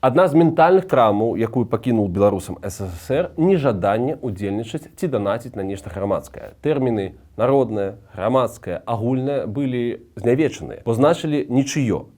Адна з ментальных траўмаў, якую пакінуў беларусам СССР, нежаданне ўдзельнічаць ці данаціць на нешта грамадскае. Тэрміны народнае, грамадскае, агульнае былі знявечаныя, бо значылі нічыё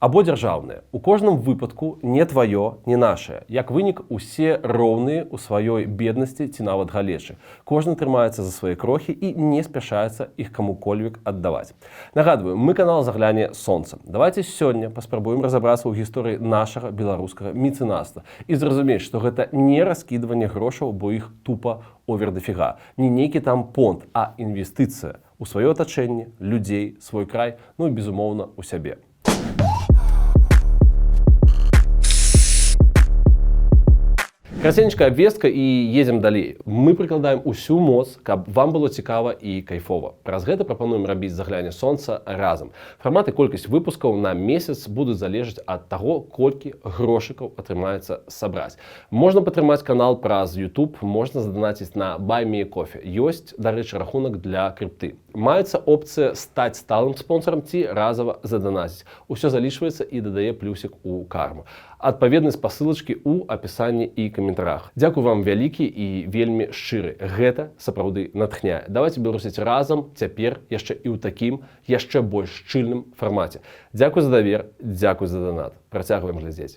або дзяржаўнае. У кожным выпадку не тваё, не нашае. Як вынік, усе роўныя ў сваёй беднасці ці нават галечы. Кожны трымаецца за свае крохі і не спяшаецца іх каму-кольвек аддаваць. Нагадваю, мы канал «Загляне сонца». Давайте сёння паспрабуем разабрацца ў гісторыі нашага беларускага мецэнацтва і зразумець, што гэта не раскідванне грошаў, бо іх тупа овердафіга. Не нейкі там понт, а інвестыцыя ў сваё атачэнне, людзей, свой край, ну і, безумоўна, у сябе. Красенечка абвестка і едзем далей. Мы прыкладаем усю моц, каб вам было цікава і кайфова. Праз гэта прапануем рабіць «Загляне сонца» разам. Фармат і колькасць выпускаў на месяц будуць залежаць ад таго, колькі грошыкаў атрымаецца сабраць. Можна падтрымаць канал праз YouTube, можна заданаціць на Buy Me a Coffee. Ёсць, дарэчы, рахунак для крыпты. Маецца опцыя стаць сталым спонсорам ці разова заданаціць. Усё залічваецца і дадае плюсик у карму. Адпаведнай спасылачкі ў апісанні і каментарах. Дзякуй вам вялікі і вельмі шчыры. Гэта сапраўды натхняе. Давайте беларусіць разам цяпер яшчэ і ў такім яшчэ больш шчыльным фармаце. Дзякуй за давер, дзякуй за донат. Працягваем глядзець.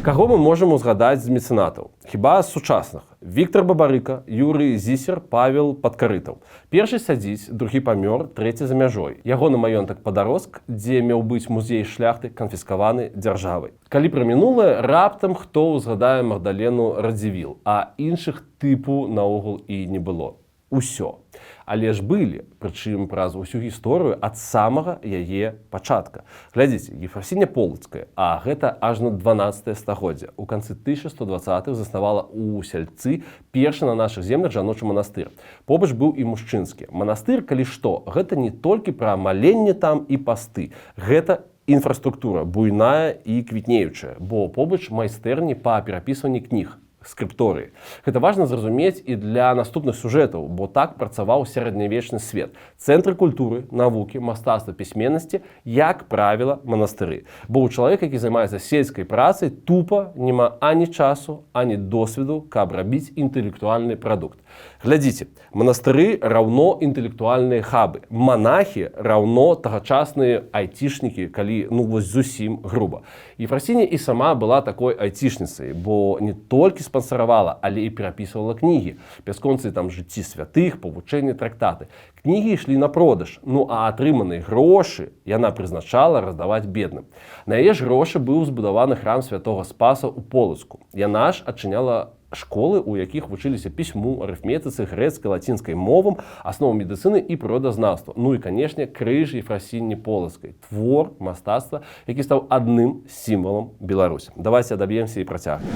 Каго мы можам узгадаць з мецэнатаў? Хіба з сучасных? Віктор Бабарыка, Юрый Зісер, Павел Падкарытаў. Першы сядзіць, другі памёр, трэці за мяжой. Ягоны маёнтак Падарожск, дзе меў быць музей шляхты, канфіскаваны дзяржавай. Калі пра мінулае, раптам хто ўзгадае Магдалену Радзівіл, а іншых тыпу наогул і не было. Усё. Але ж былі, прычым праз усю гісторыю ад самага яе пачатка. Глядзіце, Ефрасіня Полацкая, а гэта ажно 12 стагоддзя. У канцы 1120-х заснавала ў Сяльцы першы на нашых землях жаночы манастыр. Побач быў і мужчынскі. Манастыр, калі што, гэта не толькі пра маленне там і пасты. Гэта інфраструктура буйная і квітнеючая, бо побач майстэрні па перапісванні кніг. Скрыпторыі. Гэта важна зразумець і для наступных сюжэтаў, бо так працаваў сярэднявечны свет. Цэнтры культуры, навукі, мастацтва, пісьменнасці, як правіла, манастыры. Бо ў чалавека, які займаецца сельскай працай, тупа няма ані часу, ані досведу, каб рабіць інтэлектуальны прадукт. Глядзіце, манастыры раўно інтэлектуальныя хабы. Манахі раўно тагачасныя айцішнікі, калі, ну вось зусім груба. Ефрасіня і сама была такой айцішніцай, бо не толькі спансаравала, але і перапісвала кнігі. Бясконцы там жыцці святых, павучэнні, трактаты. Кнігі ішлі на продаж, ну а атрыманыя грошы яна прызначала раздаваць бедным. На яе ж грошы быў збудаваны храм святога Спаса ў Полацку. Яна ж адчыняла школы, у якіх вучыліся пісьму, арыфметыцы, грэцкай, лацінскай мовам, асновам медыцыны і прыродазнаўства. Ну і, канешне, крыж Ефрасіні Полацкай. Твор мастацтва, які стаў адным з сімвалам Беларусі. Давайте адаб'емся і працягнем.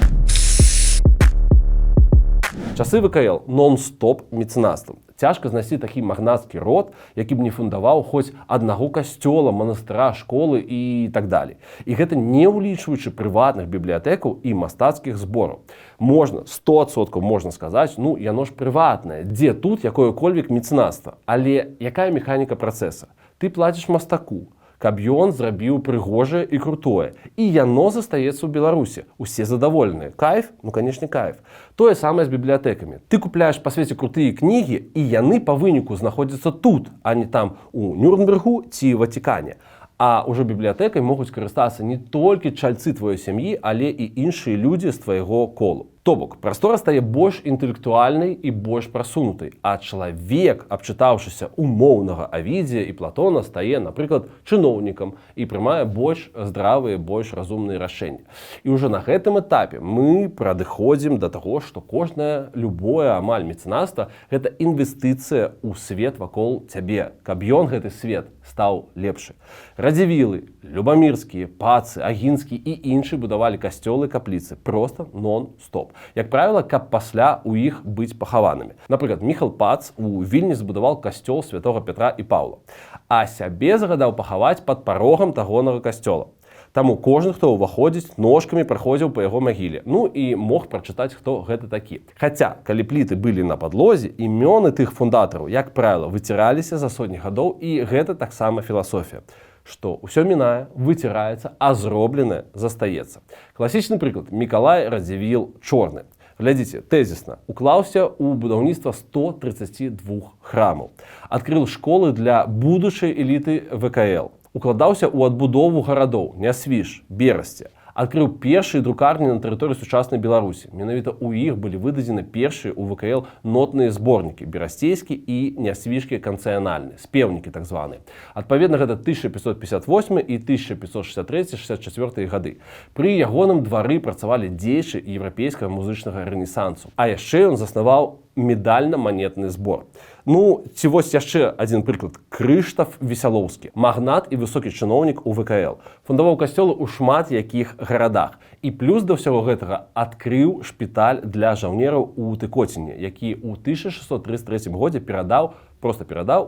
Часы ВКЛ нон-стоп мецэнацтвам. Цяжка знайсці такі магнацкі род, які б не фундаваў хоць аднаго касцёла, манастыра, школы і так далей. І гэта не ўлічваючы прыватных бібліятэкаў і мастацкіх збораў. Можна, 100% можна сказаць, ну, яно ж прыватнае. Дзе тут якое-кольвек мецэнацтва? Але якая механіка працэса? Ты плаціш мастаку, каб ён зрабіў прыгожае і крутое. І яно застаецца ў Беларусі. Усе задаволеныя. Кайф? Ну, канешне, кайф. Тое самае з бібліятэкамі. Ты купляеш па свеце крутыя кнігі, і яны па выніку знаходзяцца тут, а не там у Нюрнбергу ці Ватикане. А ўжо бібліятэкай могуць карыстацца не толькі чальцы тваёй сям'і, але і іншыя людзі з твайго колу. То бок, прастора стае больш інтэлектуальнай і больш прасунутай, а чалавек, абчытаўшыся умоўнага Авідзія і Платона, стае, напрыклад, чыноўнікам і прымае больш здравыя, больш разумныя рашэнні. І ўжо на гэтым этапе мы падыходзім да таго, што кожнае, любое амаль мецэнацтва – гэта інвестыцыя ў свет вакол цябе, каб ён гэты свет стаў лепшы. Радзівілы, Любамірскія, Пацы, Агінскі і іншыя будавалі касцёлы, капліцы проста нон-стоп. Як правіла, каб пасля ў іх быць пахаванымі. Напрыклад, Міхал Пац у Вільні збудаваў касцёл святога Петра і Паўла, а сябе загадаў пахаваць пад парогам тагонага касцёла. Таму кожны, хто ўваходзіць, ножкамі праходзіў па яго магіле. Ну і мог прачытаць, хто гэта такі. Хаця, калі пліты былі на падлозе, імёны тых фундатараў, як правіла, выціраліся за сотні гадоў, і гэта таксама філасофія. што ўсё мінае, выціраецца, а зробленае застаецца. Класічны прыклад. Мікалай Радзівіл Чорны. Глядзіце, тэзісна, уклаўся ў будаўніцтва 132 храмаў. Адкрыў школы для будучай эліты ВКЛ. Укладаўся ў адбудову гарадоў Нясвіж, Берасце. Адкрыў першыя друкарні на тэрыторыі сучаснай Беларусі. Менавіта ў іх былі выдадзены першыя ў ВКЛ нотныя зборнікі, берасцейскі і нясвіжкі канцыянальны, спеўнікі так званыя. Адпаведна, гэта 1558 і 1563-64 гады. Пры ягоным двары працавалі дзеячы еўрапейскага музычнага рэнесансу. А яшчэ ён заснаваў медальна-манетны збор. Ну, ці вось яшчэ адзін прыклад. Крыштаф Весялоўскі, магнат і высокі чыноўнік у ВКЛ. Фундаваў касцёлы ў шмат якіх гарадах. І плюс да ўсяго гэтага адкрыў шпіталь для жаўнераў у Тыкоціне, які ў 1633 годзе перадаў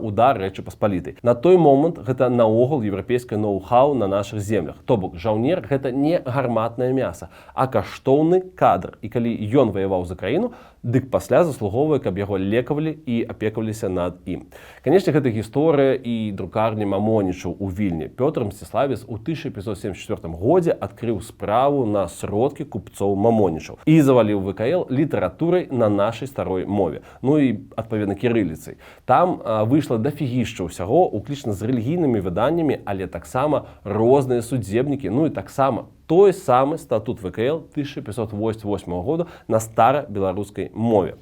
удар Рэчы Паспалітай. На той момант гэта наогул еўрапейскае ноу-хау на нашых землях. То бок жаўнер гэта не гарматнае мяса, а каштоўны кадр. І калі ён ваяваў за краіну, дык пасля заслугоўвае, каб яго лекавалі і апекаваліся над ім. Канечне, гэта гісторыя і друкарні Мамонічаў у Вільні. Пётр Мсціславец у 1574 годзе адкрыў справу на сродкі купцоў Мамонічаў і заваліў ВКЛ літаратурай на нашай старой мове. Ну і, адпаведна, кірыліцай. Там выйшла дафігішча ўсяго, уключна з рэлігійнымі выданнямі, але таксама розныя судзебнікі, ну і таксама той самы статут ВКЛ 1588 года на стара-беларускай мове.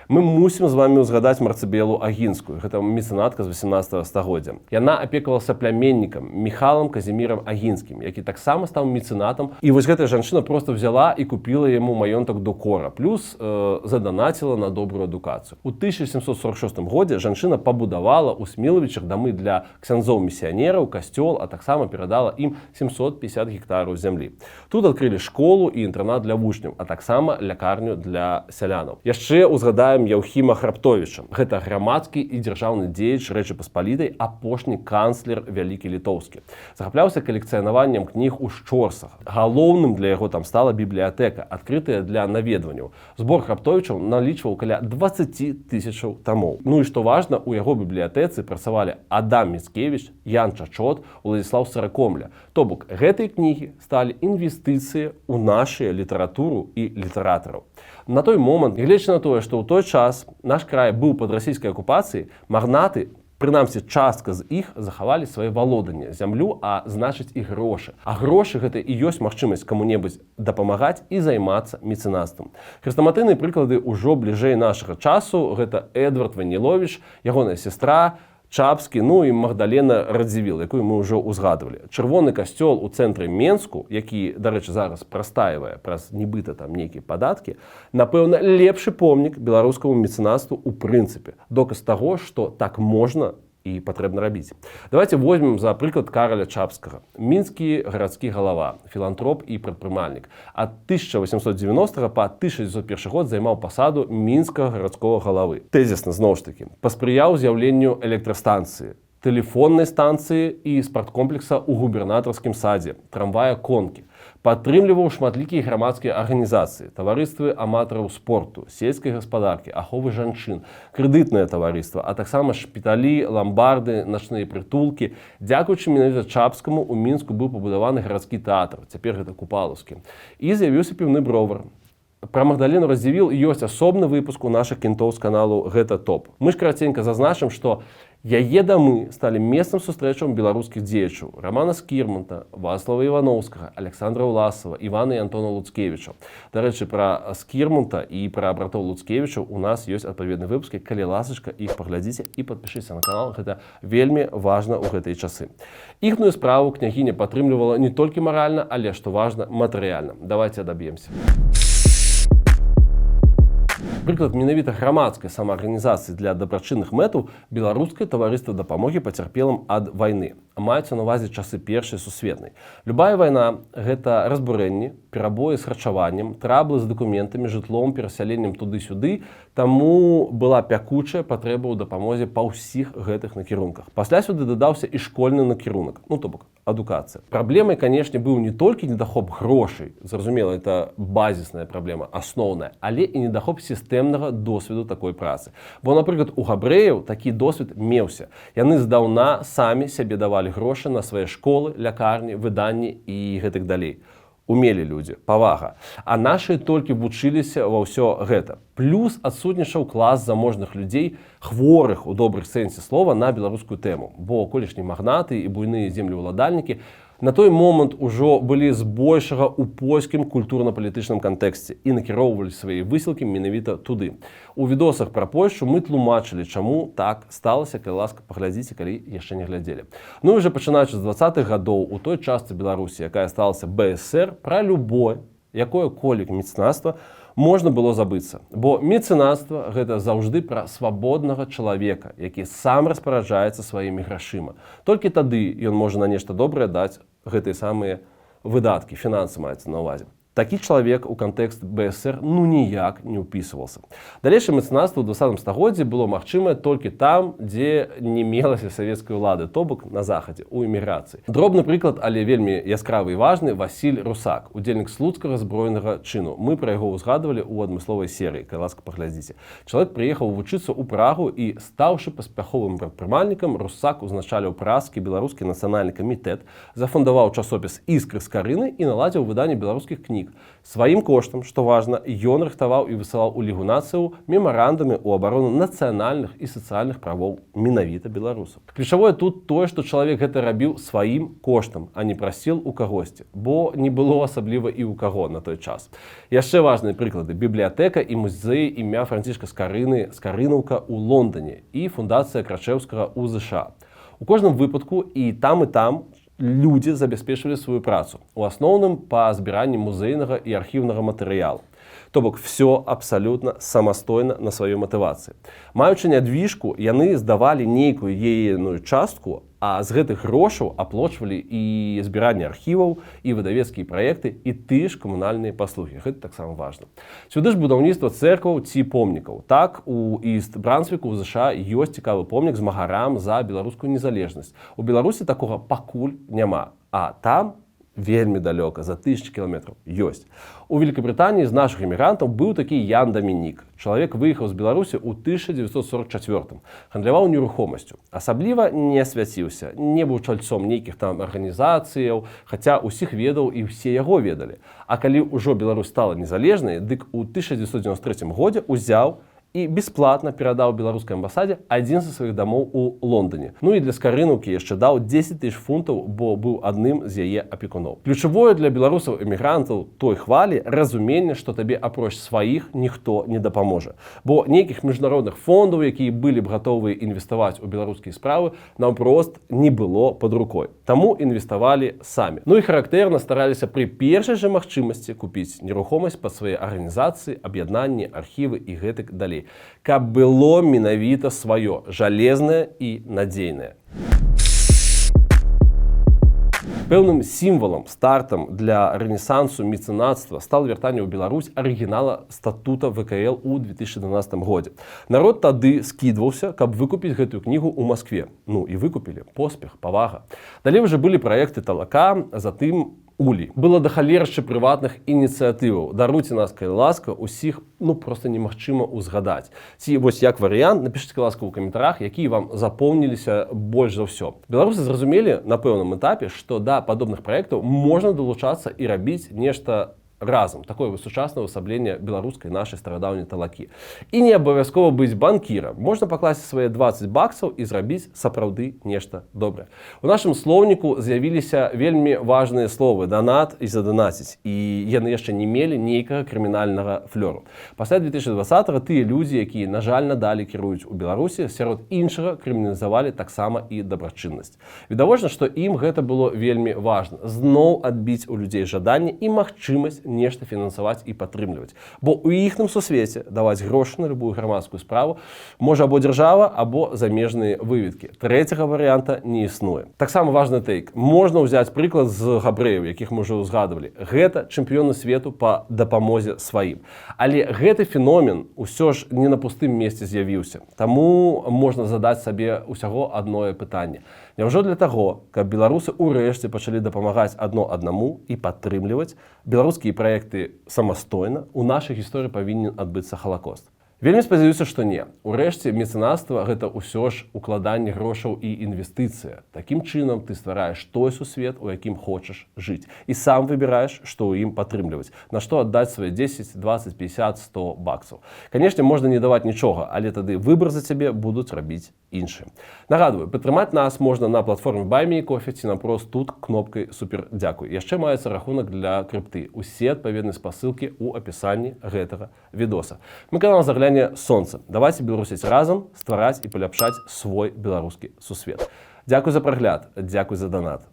Мы мусім з вами ўзгадаць Марцыбелу Агінскую. Гэта мецэнатка з 18 стагоддзя. Яна апекавалася пляміннікам Міхалам Казімірам Агінскім, які таксама стаў мецэнатам. І вось гэтая жанчына проста взяла і купіла яму маёнтак докора, плюс заданаціла на добрую адукацыю. У 1746 годзе жанчына пабудавала ў Смілавічах дамы для ксяндзоў-місіянераў, касцёл, а таксама перадала ім 750 гектараў зямлі. Тут адкрылі школу і інтэрнат для вучняў, а таксама лякарню для сялянаў. Яшчэ ўзгадаем Яўхіма Храптовіча. Гэта грамадскі і дзяржаўны дзеяч Рэчы Паспалітай, апошні канцлер вялікі літоўскі. Захапляўся калекцыянаваннем кніг у шчорсах. Галоўным для яго там стала бібліятэка, адкрытая для наведванняў. Збор Храптовічаў налічваў каля 20 тысячаў тамоў. Ну і што важна, у яго бібліятэцы працавалі Адам Міцкевіч, Ян Чачот, Уладзіслаў Саракомля. То бок, гэтыя кнігі сталі інвестыцыі ў нашу літаратуру і літаратараў. На той момант, гледзячы на тое, што ў той час наш край быў пад расійскай акупацыяй, магнаты, прынамсі частка з іх, захавалі свае валоданне, зямлю, а значыць і грошы. А грошы гэта і ёсць магчымасць каму-небудзь дапамагаць і займацца мецэнацтвам. Хрэстаматыйныя прыклады ўжо бліжэй нашага часу. Гэта Эдвард Ваніловіч, ягоная сястра, Чапскі, ну і Магдалена Радзівіл, якую мы ўжо ўзгадвалі. Чырвоны касцёл у цэнтры Менску, які, дарэчы, зараз прастаивае праз нібыта там нейкія падаткі, напэўна, лепшы помнік беларускаму мецэнацтву ў прынцыпе. Доказ таго, што так можна і патрэбна рабіць. Давайте возьмем за прыклад Караля Чапскага. Мінскі гарадскі галава, філантроп і прадпрымальнік. Ад 1890 па 1901 год займаў пасаду мінскага гарадскога галавы. Тэзісна, зноў ж такі, паспрыяў з'яўленню электрастанцыі, тэлефоннай станцыі і спарткомплекса ў губернатарскім садзе, трамвая-конкі. Падтрымліваў шматлікія грамадскія арганізацыі, таварыствы аматараў спорту, сельскай гаспадаркі, аховы жанчын, крэдытнае таварыства, а таксама шпіталі, ламбарды, начныя прытулкі. Дзякуючы менавіта Чапскаму у Мінску быў пабудаваны гарадскі тэатр, цяпер гэта Купалаўскі. І з'явіўся піўны бровар. Пра Магдалену Радзівіл ёсць асобны выпуск у нашых кінтоў з каналу «Гэта топ». Мы ж караценька зазначым, што яе дамы сталі месцам сустрэчаў беларускіх дзеячаў Рамана Скірмонта, Вацлава Івановскага, Александра Уласова, Івана і Антона Луцкевічаў. Дарэчы, пра Скірмонта і пра братоў Луцкевічаў у нас ёсць адпаведны выпуск. Калі ласачка, іх паглядзіце і падпішыся на канал. Гэта вельмі важна ў гэтыя часы. Іхную справу княгіня падтрымлівала не толькі маральна, але, што важна, матэрыяльна. Давайте адаб'емся. Прыклад менавіта грамадскай самаарганізацыі для дабрачынных мэтаў беларускае таварыства дапамогі пацярпелым ад вайны. Маюцца на ўвазе часы Першай сусветнай. Любая вайна – гэта разбурэнні, перабоі з харчаваннем, траблы з дакументамі, жытлом, перасяленнем туды-сюды, таму была пякучая патрэба ў дапамозе па ўсіх гэтых накірунках. Пасля сюды дадаўся і школьны накірунак, ну то бок адукацыя. Праблемай, канешне, быў не толькі недахоп грошай, зразумела, это базісная праблема, асноўная, але і недахоп сістэмнага досведу такой працы. Бо, напрыклад, у габрэяў такі досвед меўся. Яны здаўна самі сябе давалі давалі грошы на свае школы, лякарні, выданні і гэтак далей. Умелі людзі, павага. А нашы толькі вучыліся ва ўсё гэта. Плюс адсутнічаў клас заможных людзей, хворых у добрых сэнсе слова на беларускую тэму. Бо колішнія магнаты і буйныя землеўладальнікі на той момант ужо былі збольшага ў польскім культурна-палітычным кантэксце і накіроўвалі свае высілкі менавіта туды. У відосах пра Польшчу мы тлумачылі, чаму так сталася, калі ласка, паглядзіце, калі яшчэ не глядзелі. Ну і уже пачынаючы з 20-х гадоў у той частцы Беларусі, якая сталася БСР, пра любое, якое-колік мецэнацтва можна было забыцца. Бо мецэнацтва гэта заўжды пра свабоднага чалавека, які сам распараджаецца сваімі грашыма. Толькі тады ён можа на нешта добрае даць гэтыя самыя выдаткі, фінансы маецца на ўвазе. Такі чалавек у кантэкст БСР ніяк не ўпісваўся. Далейшае мецэнацтва ў 20 стагоддзі было магчымае толькі там, дзе не мелася савецкай улады, то бок на захадзе, у эміграцыі. Дробны прыклад, але вельмі яскравы і важны, Васіль Русак, удзельнік слуцкага збройнага чыну. Мы пра яго ўзгадвалі ў адмысловай серыі, калі ласка, паглядзіце. Чалавек прыехаў вучыцца ў Прагу і, стаўшы паспяховым прадпрымальнікам, Русак узначаліў празкі беларускі нацыянальны камітэт, зафундаваў часопіс «Іскры з карыны» і наладзіў выданне беларускіх кніг. Сваім коштам, што важна, ён рыхтаваў і высылаў у Лігу нацыяў мемарандумы ў абарону нацыянальных і сацыяльных правоў менавіта беларусаў. Ключавое тут тое, што чалавек гэта рабіў сваім коштам, а не прасіл у кагосьці, бо не было асабліва і ў каго на той час. Яшчэ важныя прыклады: бібліятэка і музей імя Францішка Скарыны «Скарынаўка» ў Лондоне і фундацыя Крачэўскага ў ЗША. У кожным выпадку і там людзі забяспечвалі сваю працу, у асноўным па збіранні музейнага і архіўнага матэрыялу. То бок, все абсалютна самастойна на сваёй матывацыі. Маючы нядвіжку, яны здавалі нейкую яе частку, а з гэтых грошаў аплочвалі і збіранне архіваў, і выдавецкія праекты, і тыя ж камунальныя паслугі. Гэта таксама важна. Сюды ж будаўніцтва цэркваў ці помнікаў. Так, у Іст-Брансвіку ў ЗША ёсць цікавы помнік змагарам за беларускую незалежнасць. У Беларусі такога пакуль няма, а там вельмі далёка, за 1000 кіламетраў, ёсць. У Великабрытаніі з нашых эмігрантаў быў такі Ян Дамінік. Чалавек выехаў з Беларусі ў 1944-м, гандляваў нерухомасцю. Асабліва не асвяціўся, не быў чальцом нейкіх там арганізацыяў, хаця ўсіх ведаў і ўсе яго ведалі. А калі ўжо Беларусь стала незалежнай, дык у 1993 годзе узяў і бесплатна перадаў беларускай амбасадзе адзін са сваіх дамоў у Лондоне. Ну і для Скарынаўкі яшчэ даў 10 000 фунтаў, бо быў адным з яе апекуноў. Ключавое для беларусаў-эмігрантаў той хвалі разуменне, што табе апроч сваіх ніхто не дапаможа. Бо нейкіх міжнародных фондаў, якія былі б гатовыя інвеставаць у беларускія справы, наўпрост не было пад рукой. Таму інвеставалі самі. Ну і характэрна стараліся пры першай жа магчымасці купіць нерухомасць пад свае арганізацыі, аб'яднанні, архівы і гэтак далей. Каб было менавіта сваё, жалезнае і надзейнае. Пэўным сімвалам, стартам для рэнесансу мецэнацтва стал вяртанне ў Беларусь арыгінала статута ВКЛ у 2012 годзе. Народ тады скідваўся, каб выкупіць гэтую кнігу ў Маскве. Ну і выкупілі. Поспех, павага. Далей уже былі праекты Талака, затым Улі. Было да халершчы прыватных ініцыятываў. Даруйце нас, калі ласка, усіх проста немагчыма ўзгадаць. Ці вось як варыянт, напішыце, ласка, у каментарах, якія вам запомніліся больш за ўсё. Беларусы зразумелі на пэўным этапе, што да падобных праектаў можна далучацца і рабіць нешта разам, такое сучаснае ўвасабленне беларускай нашай старадаўняй талакі. І не абавязкова быць банкірам. Можна пакласці свае 20 баксаў і зрабіць сапраўды нешта добрае. У нашым слоўніку з'явіліся вельмі важныя словы «данат» і «заданаціць», і яны яшчэ не мелі нейкага крымінальнага флёру. Пасля 2020-го тыя людзі, якія, на жаль, надалей кіруюць у Беларусі, сярод іншага крыміналізавалі таксама і дабрачыннасць. Відавочна, што ім гэта было вельмі важна. Зноў адбіць у людзей жаданне і магчымасць нешта фінансаваць і падтрымліваць. Бо ў іхным сусвеце даваць грошы на любую грамадскую справу можа або дзяржава, або замежныя выведкі. Трэцяга варыянта не існуе. Таксама важны тэйк. Можна ўзяць прыклад з габрэяў, якіх мы ўжо ўзгадвалі. Гэта чэмпіёны свету па дапамозе сваім. Але гэты феномен усё ж не на пустым месцы з'явіўся. Таму можна задаць сабе усяго адное пытанне. Няўжо для таго, каб беларусы ўрэшце пачалі дапамагаць адно аднаму і падтрымліваць беларускія праекты самастойна, у нашай гісторыі павінен адбыцца Халакост? Вельмі спадзяюся, што не. Урэшце, мецэнацтва – гэта ўсё ж укладанне грошаў і інвестыцыя. Такім чынам ты ствараеш той сусвет, у якім хочаш жыць. І сам выбіраеш, што ў ім падтрымліваць. На што аддаць свае 10, 20, 50, 100 баксаў. Канешне, можна не даваць нічога, але тады выбар за цябе будуць рабіць іншыя. Нагадваю, падтрымаць нас можна на платформе Buy Me Coffee ці напрост тут кнопкай «Супер дзякуй». Яшчэ маецца рахунак для крипты. Усе адпаведныя спасылкі ў апісанні гэтага відоса. Мы канал «Загляне Сонца». Давайте беларусіць разам, ствараць і паляпшаць свой беларускі сусвет. Дзякуй за прагляд, дзякуй за донат.